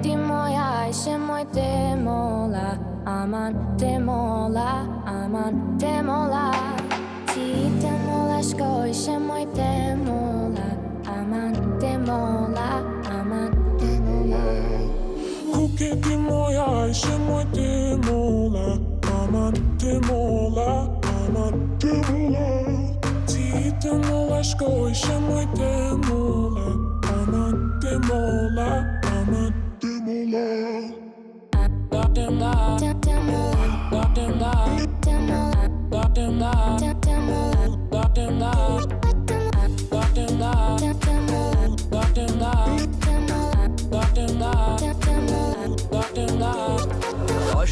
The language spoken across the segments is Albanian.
ti moja ishe moj te mola, aman te mola, aman te mola. Ti te mola shko ishe moj te mola, aman te mola, aman te mola. Ku ke ti moja ishe moj te mola, aman te mola, aman te mola. Ti te mola shko ishe moj te mola, aman te mola, aman te mola.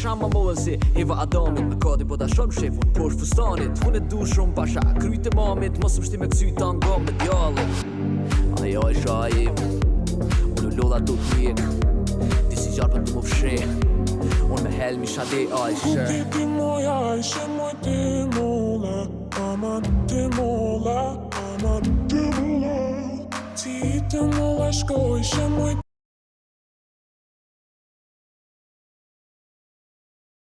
Shama mollën si Eva Adamit me kodi po ta shoh shefun poshtë fustanit. Unë e du shumë pasha kryt e mamit, mos më shti me kësy ta nga me djallit. Ajo e shajim, unë lodha do t'mjek, ti si gjarë për të më fsheh, unë me helmi shade ajshe. Ku ke ti moja ishe moj te mola, aman te mola, aman te mola. Ti te mola shko ishe moj